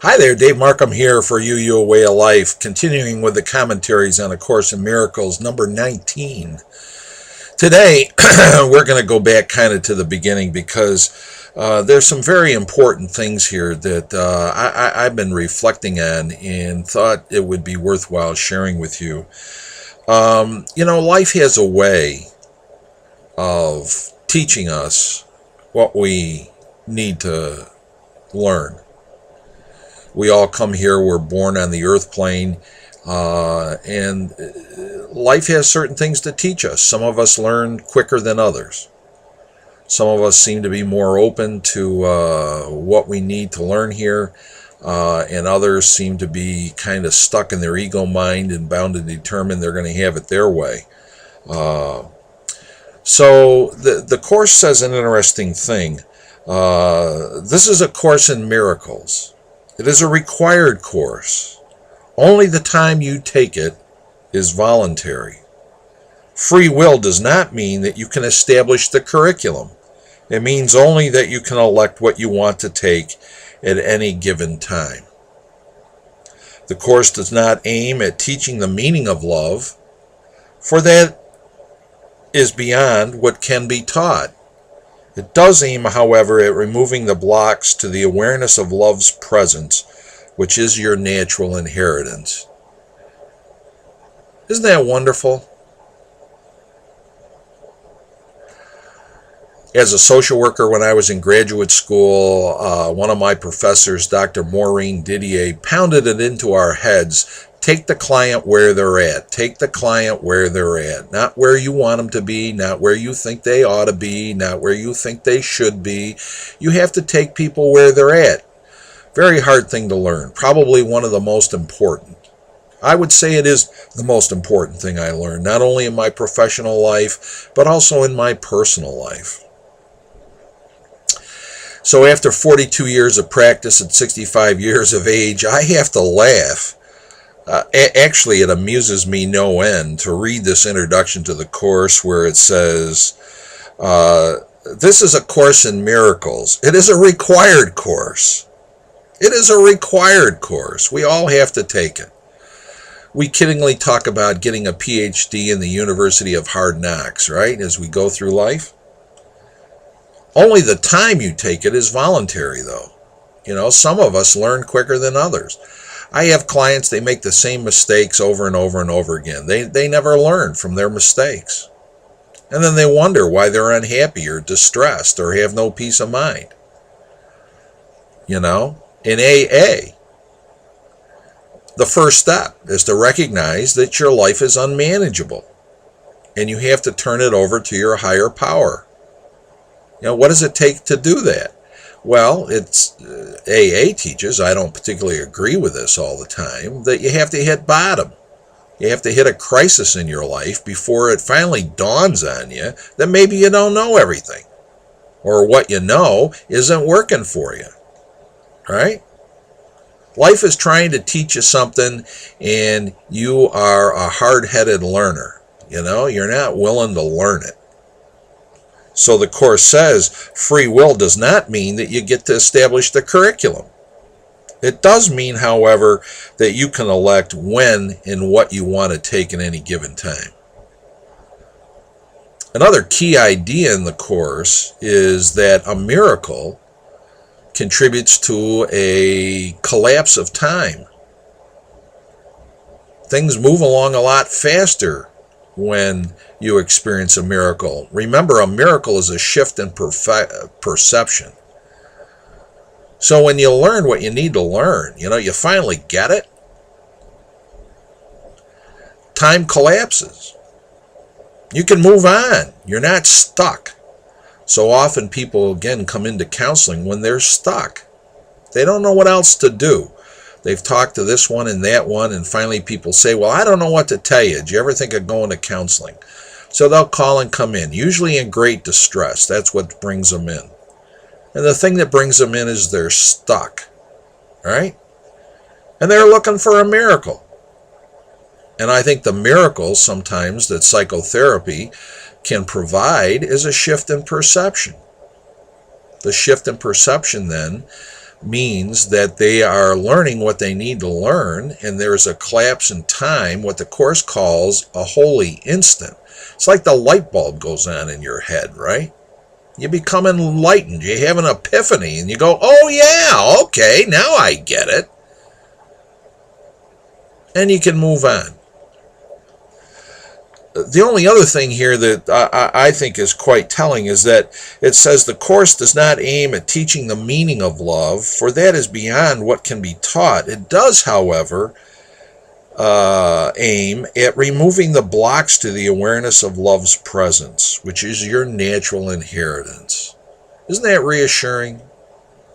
Hi there, Dave Markham here for You Way of Life, continuing with the commentaries on A Course in Miracles, number 19. Today, we're going to go back kind of to the beginning because there's some very important things here that I've been reflecting on and thought it would be worthwhile sharing with you. Life has a way of teaching us what we need to learn. We all come here, we're born on the earth plane, and life has certain things to teach us. Some of us learn quicker than others. Some of us seem to be more open to what we need to learn here, and others seem to be kind of stuck in their ego mind and bound and determined they're going to have it their way. So the Course says an interesting thing. This is a course in miracles. It is a required course. Only the time you take it is voluntary. Free will does not mean that you can establish the curriculum. It means only that you can elect what you want to take at any given time. The Course does not aim at teaching the meaning of love, for that is beyond what can be taught. It does aim, however, at removing the blocks to the awareness of love's presence, which is your natural inheritance. Isn't that wonderful? As a social worker, when I was in graduate school, one of my professors, Dr. Maureen Didier, pounded it into our heads. Take the client where they're at. Take the client where they're at. Not where you want them to be, not where you think they ought to be, not where you think they should be. You have to take people where they're at. Very hard thing to learn. Probably one of the most important. I would say it is the most important thing I learned, not only in my professional life, but also in my personal life. So after 42 years of practice at 65 years of age, I have to laugh. Actually, it amuses me no end to read this introduction to the Course where it says, this is a course in miracles. It is a required course. It is a required course. We all have to take it. We kiddingly talk about getting a PhD in the University of Hard Knocks, right, as we go through life. Only the time you take it is voluntary, though. Some of us learn quicker than others. I have clients, they make the same mistakes over and over and over again. They never learn from their mistakes. And then they wonder why they're unhappy or distressed or have no peace of mind. In AA, the first step is to recognize that your life is unmanageable and you have to turn it over to your higher power. What does it take to do that? Well, it's AA teaches, I don't particularly agree with this all the time, that you have to hit bottom. You have to hit a crisis in your life before it finally dawns on you that maybe you don't know everything. Or what you know isn't working for you. Right? Life is trying to teach you something and you are a hard-headed learner. You're not willing to learn it. So the Course says free will does not mean that you get to establish the curriculum. It does mean, however, that you can elect when and what you want to take at any given time. Another key idea in the Course is that a miracle contributes to a collapse of time. Things move along a lot faster when you experience a miracle. Remember, a miracle is a shift in perception. So when you learn what you need to learn, you finally get it, time collapses. You can move on. You're not stuck. So often people, again, come into counseling when they're stuck. They don't know what else to do. They've talked to this one and that one, and finally people say, well, I don't know what to tell you. Did you ever think of going to counseling? So they'll call and come in, usually in great distress. That's what brings them in. And the thing that brings them in is they're stuck, right? And they're looking for a miracle. And I think the miracle sometimes that psychotherapy can provide is a shift in perception. The shift in perception then means that they are learning what they need to learn, and there's a collapse in time, what the Course calls a holy instant. It's like the light bulb goes on in your head, right? You become enlightened. You have an epiphany, and you go, oh yeah, okay, now I get it. And you can move on. The only other thing here that I think is quite telling is that it says the Course does not aim at teaching the meaning of love, for that is beyond what can be taught. It does, however, aim at removing the blocks to the awareness of love's presence, which is your natural inheritance. Isn't that reassuring?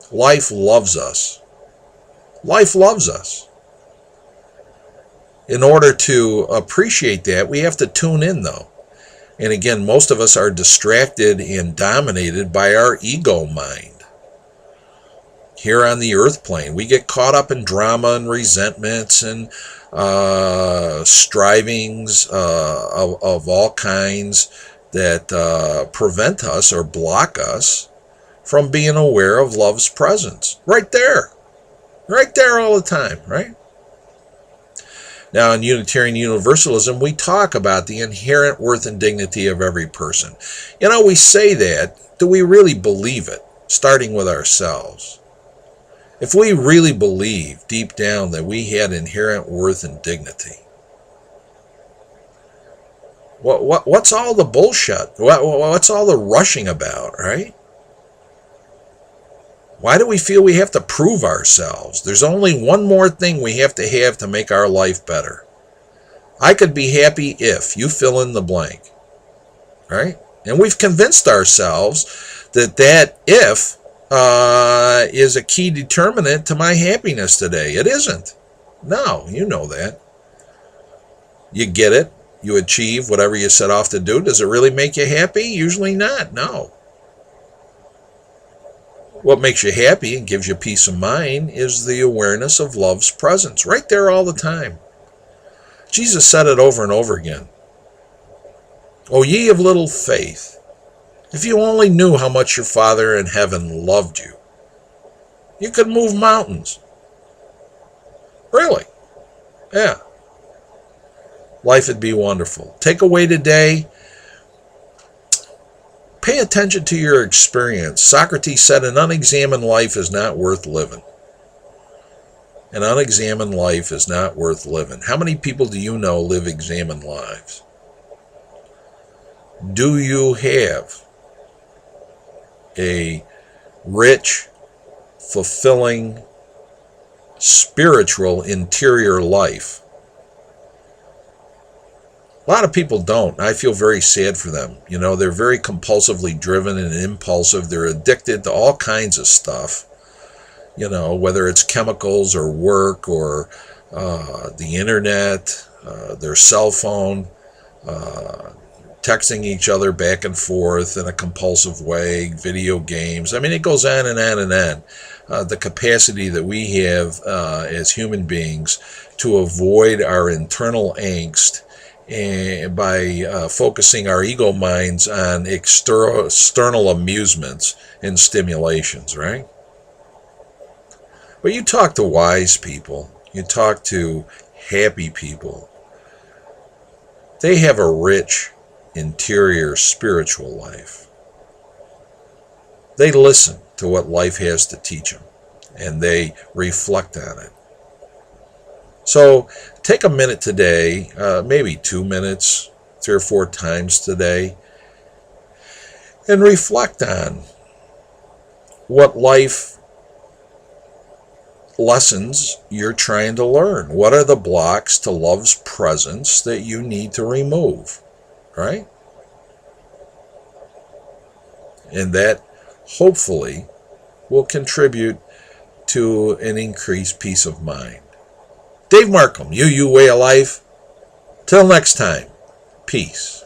Life loves us. Life loves us. In order to appreciate that, we have to tune in, though. And again, most of us are distracted and dominated by our ego mind. Here on the earth plane, we get caught up in drama and resentments and strivings of all kinds that prevent us or block us from being aware of love's presence. Right there all the time, right? Now, in Unitarian Universalism, we talk about the inherent worth and dignity of every person. You know, we say that. Do we really believe it? Starting with ourselves. If we really believe deep down that we had inherent worth and dignity, what's all the bullshit? What's all the rushing about, right? Why do we feel we have to prove ourselves? There's only one more thing we have to make our life better. I could be happy if you fill in the blank, right? And we've convinced ourselves that if is a key determinant to my happiness today. It isn't. No, you know that. You get it. You achieve whatever you set off to do. Does it really make you happy? Usually not. No. What makes you happy and gives you peace of mind is the awareness of love's presence, right there all the time. Jesus said it over and over again. O ye of little faith, if you only knew how much your Father in heaven loved you, you could move mountains. Really? Yeah. Life would be wonderful. Take away today. Pay attention to your experience. Socrates said an unexamined life is not worth living. An unexamined life is not worth living. How many people do you know live examined lives? Do you have a rich, fulfilling, spiritual, interior life? A lot of people don't. I feel very sad for them. You know, they're very compulsively driven and impulsive. They're addicted to all kinds of stuff. You know, whether it's chemicals or work or the internet, their cell phone, texting each other back and forth in a compulsive way, video games. I mean, it goes on and on and on. The capacity that we have as human beings to avoid our internal angst and by focusing our ego minds on external amusements and stimulations, right? But you talk to wise people, you talk to happy people, they have a rich interior spiritual life. They listen to what life has to teach them, and they reflect on it. So take a minute today, maybe 2 minutes, 3 or 4 times today, and reflect on what life lessons you're trying to learn. What are the blocks to love's presence that you need to remove, right? And that hopefully will contribute to an increased peace of mind. Dave Markham, UU Way of Life. Till next time, peace.